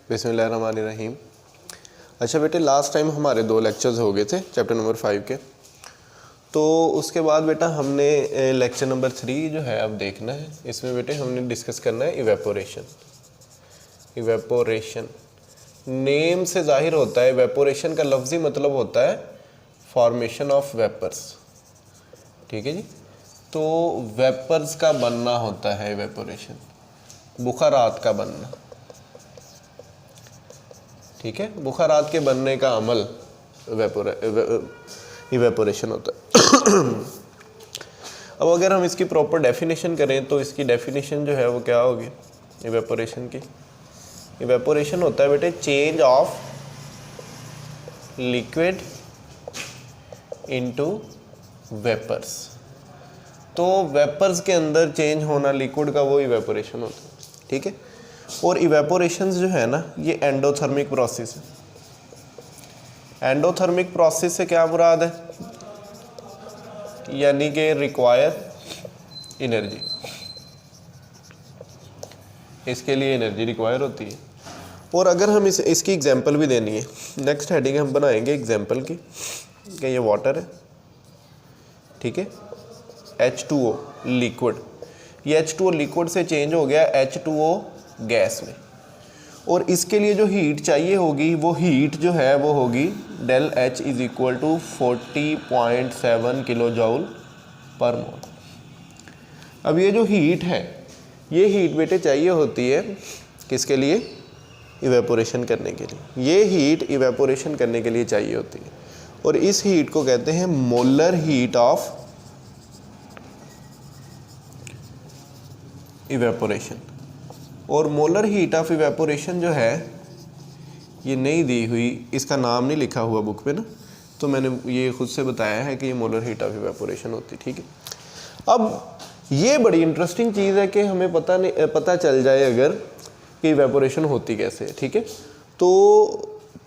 बिस्मिल्लाहिर्रहमानिर्रहीम। अच्छा बेटे, लास्ट टाइम हमारे 2 लेक्चर्स हो गए थे चैप्टर नंबर 5 के। तो उसके बाद बेटा हमने लेक्चर नंबर 3 जो है अब देखना है। इसमें बेटे हमने डिस्कस करना है इवेपोरेशन। इवेपोरेशन नेम से जाहिर होता है, इवेपोरेशन का लफ्ज़ी मतलब होता है फॉर्मेशन ऑफ वेपर्स। ठीक है जी। तो वेपर्स का बनना होता है इवेपोरेशन, बुखारात का बनना। ठीक है, बुखारात के बनने का अमल इवेपोरेशन होता है। अब अगर हम इसकी प्रॉपर डेफिनेशन करें तो इसकी डेफिनेशन जो है वो क्या होगी इवेपोरेशन की? इवेपोरेशन होता है बेटे change of liquid into vapours. तो वेपर्स के अंदर चेंज होना लिक्विड का, वो इवेपोरेशन होता है। ठीक है। और इवेपोरेशंस जो है ना, ये एंडोथर्मिक प्रोसेस है। एंडोथर्मिक प्रोसेस से क्या मुराद है? यानी कि रिक्वायर एनर्जी, इसके लिए एनर्जी रिक्वायर होती है। और अगर हम इसकी एग्जांपल भी देनी है, नेक्स्ट हेडिंग हम बनाएंगे एग्जांपल की कि ये वाटर है। ठीक है, H2O लिक्विड, ये H2O लिक्विड से चेंज हो गया H2O गैस में। और इसके लिए जो हीट चाहिए होगी, वो हीट जो है वो होगी del H is equal to 40.7 kilo joule per mole. अब ये जो हीट है, ये हीट बेटे चाहिए होती है किसके लिए? इवेपोरेशन करने के लिए। ये हीट इवेपोरेशन करने के लिए चाहिए होती है। और इस हीट को कहते हैं मोलर हीट ऑफ इवेपोरेशन। और मोलर हीट ऑफ इवेपोरेशन जो है ये नहीं दी हुई, इसका नाम नहीं लिखा हुआ बुक पे ना, तो मैंने ये खुद से बताया है कि ये मोलर हीट ऑफ इवेपोरेशन होती है। ठीक है। अब ये बड़ी इंटरेस्टिंग चीज़ है कि हमें पता चल जाए अगर कि इवेपोरेशन होती कैसे है। ठीक है। तो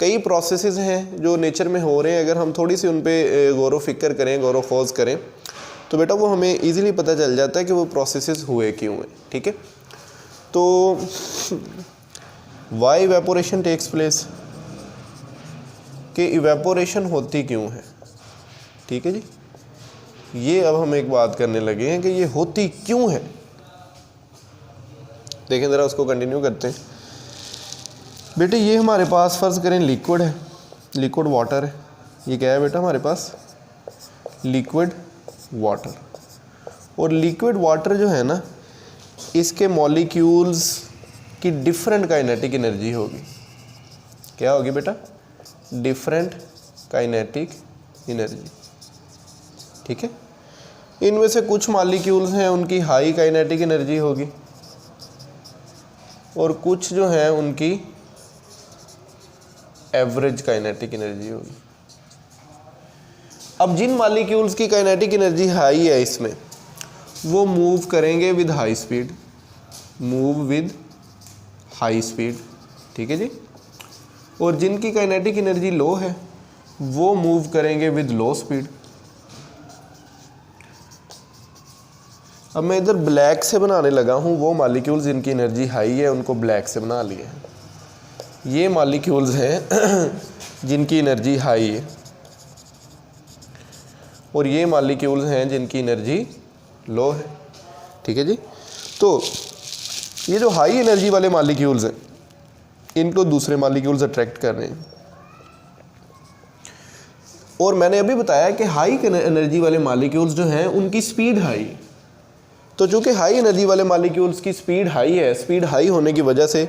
कई प्रोसेसेस हैं जो नेचर में हो रहे हैं, अगर हम थोड़ी सी उन पर गौर फिक्र करें, गौर खोज करें, तो बेटा वो हमें ईजिली पता चल जाता है कि वो प्रोसेसेस हुए क्यों हैं। ठीक है। तो वाई इवेपोरेशन टेक्स प्लेस, कि इवेपोरेशन होती क्यों है। ठीक है जी। ये अब हम एक बात करने लगे हैं कि ये होती क्यों है। देखें ज़रा, उसको कंटिन्यू करते हैं। बेटे ये हमारे पास फ़र्ज़ करें लिक्विड है, लिक्विड वाटर है। ये क्या है बेटा हमारे पास? Liquid water. और लिक्विड वाटर जो है ना, इसके मॉलिक्यूल्स की डिफरेंट काइनेटिक एनर्जी होगी। क्या होगी बेटा? Different kinetic energy. ठीक है। इनमें से कुछ मॉलिक्यूल्स हैं उनकी हाई काइनेटिक एनर्जी होगी, और कुछ जो हैं उनकी एवरेज काइनेटिक एनर्जी होगी। अब जिन मॉलिक्यूल्स की काइनेटिक एनर्जी हाई है, इसमें वो मूव करेंगे with high speed, move with high speed. ठीक है जी। और जिनकी काइनेटिक एनर्जी लो है, वो मूव करेंगे विद लो स्पीड। अब मैं इधर ब्लैक से बनाने लगा हूँ वो मॉलिक्यूल्स जिनकी एनर्जी हाई है, उनको ब्लैक से बना लिए हैं। ये मॉलिक्यूल्स हैं जिनकी एनर्जी हाई है, और ये मॉलिक्यूल्स हैं जिनकी एनर्जी लो है। ठीक है जी। तो ये जो हाई एनर्जी वाले मॉलिक्यूल्स हैं, इनको दूसरे मॉलिक्यूल्स अट्रैक्ट कर रहे हैं। और मैंने अभी बताया कि हाई एनर्जी वाले मॉलिक्यूल्स जो हैं उनकी स्पीड हाई है। तो चूँकि हाई एनर्जी वाले मॉलिक्यूल्स की स्पीड हाई है, स्पीड हाई होने की वजह से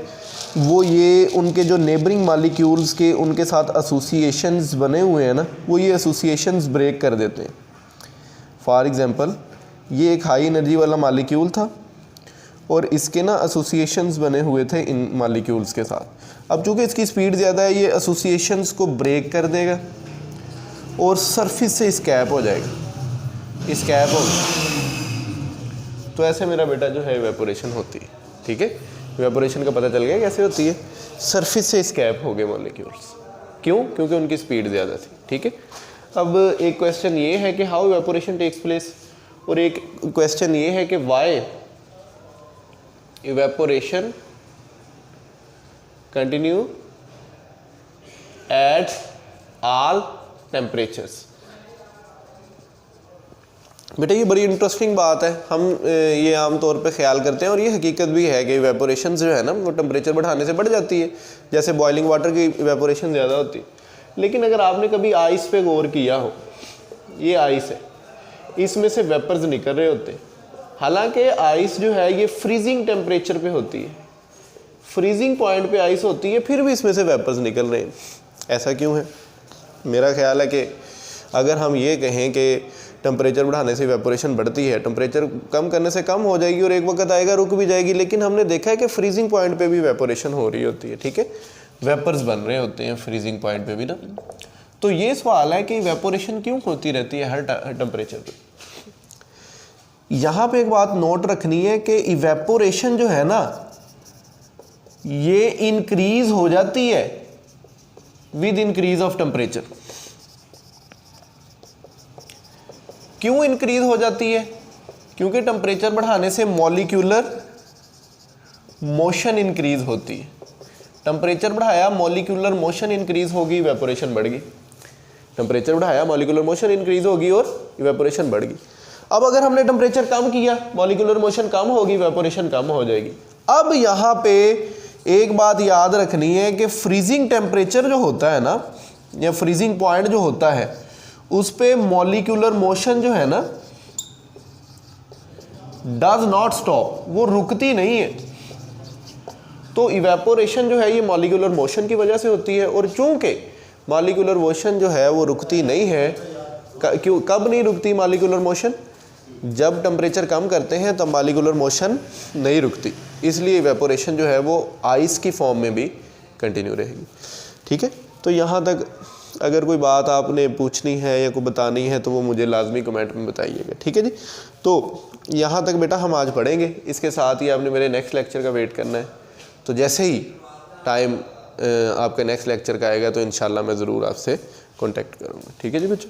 वो ये उनके जो नेबरिंग मॉलिक्यूल्स के उनके साथ एसोसिएशंस बने हुए हैं ना, वो ये एसोसिएशंस ब्रेक कर देते हैं। फॉर एग्जांपल, ये एक हाई एनर्जी वाला मॉलिक्यूल था और इसके ना एसोसिएशंस बने हुए थे इन मॉलिक्यूल्स के साथ। अब चूँकि इसकी स्पीड ज़्यादा है, ये एसोसिएशंस को ब्रेक कर देगा और सरफेस से स्कैप हो जाएगा, स्कैप होगा। तो ऐसे मेरा बेटा जो है इवेपोरेशन होती है। ठीक है। इवेपोरेशन का पता चल गया कैसे होती है? सरफेस से स्कैप हो गए मॉलिक्यूल्स। क्यों? क्योंकि उनकी स्पीड ज़्यादा थी। ठीक है। अब एक क्वेश्चन ये है कि हाउ इवेपोरेशन टेक्स प्लेस, और एक क्वेश्चन ये है कि why evaporation continue at all temperatures. बेटा ये बड़ी इंटरेस्टिंग बात है, हम ये आम तौर पे ख्याल करते हैं और ये हकीकत भी है कि इवेपोरेशन जो है ना वो टेम्परेचर बढ़ाने से बढ़ जाती है, जैसे बॉइलिंग वाटर की इवेपोरेशन ज़्यादा होती है। लेकिन अगर आपने कभी आइस पे गौर किया हो, ये आइस है, इसमें से वेपर्स निकल रहे होते हैं, हालांकि आइस जो है ये फ्रीजिंग टेम्परेचर पे होती है, फ्रीजिंग पॉइंट पे आइस होती है, फिर भी इसमें से वेपर्स निकल रहे हैं। ऐसा क्यों है? मेरा ख्याल है कि अगर हम ये कहें कि टेम्परेचर बढ़ाने से इवेपोरेशन बढ़ती है, टेम्परेचर कम करने से कम हो जाएगी और एक वक्त आएगा रुक भी जाएगी, लेकिन हमने देखा है कि फ्रीजिंग पॉइंट पे भी इवेपोरेशन हो रही होती है, ठीक है, वेपर्स बन रहे होते हैं फ्रीजिंग पॉइंट पे भी ना। तो ये सवाल है कि इवेपोरेशन क्यों होती रहती है हर टेम्परेचर पे। यहाँ पे एक बात नोट रखनी है कि इवेपोरेशन जो है ना ये इंक्रीज हो जाती है विद इंक्रीज ऑफ टेम्परेचर। क्यों इंक्रीज हो जाती है? क्योंकि टेम्परेचर बढ़ाने से मॉलिक्यूलर मोशन इंक्रीज होती है। टेम्परेचर बढ़ाया, मॉलिक्यूलर मोशन इंक्रीज होगी, इवेपोरेशन बढ़ गई। टेम्परेचर बढ़ाया, मॉलिक्यूलर मोशन इंक्रीज होगी और इवेपोरेशन बढ़ गई। अब अगर हमने टेम्परेचर कम किया, मॉलिक्यूलर मोशन कम होगी, इवेपोरेशन कम हो जाएगी। अब यहाँ पे एक बात याद रखनी है कि फ्रीजिंग टेम्परेचर जो होता है ना, या फ्रीजिंग पॉइंट जो होता है, उस पे मॉलिक्यूलर मोशन जो है ना डज नॉट स्टॉप, वो रुकती नहीं है। तो इवेपोरेशन जो है ये मॉलिक्यूलर मोशन की वजह से होती है, और चूंकि मॉलिक्यूलर मोशन जो है वो रुकती नहीं है, क्यों, कब नहीं रुकती मॉलिक्यूलर मोशन? जब टेम्परेचर कम करते हैं तब मॉलिक्यूलर मोशन नहीं रुकती, इसलिए इवेपोरेशन जो है वो आइस की फॉर्म में भी कंटिन्यू रहेगी। ठीक है, तो यहाँ तक अगर कोई बात आपने पूछनी है या कोई बतानी है तो वो मुझे लाजमी कमेंट में बताइएगा। ठीक है जी, तो यहाँ तक बेटा हम आज पढ़ेंगे, इसके साथ ही आपने मेरे नेक्स्ट लेक्चर का वेट करना है। तो जैसे ही टाइम आपका नेक्स्ट लेक्चर का आएगा तो इंशाल्लाह मैं ज़रूर आपसे कांटेक्ट करूँगा। ठीक है जी बच्चों।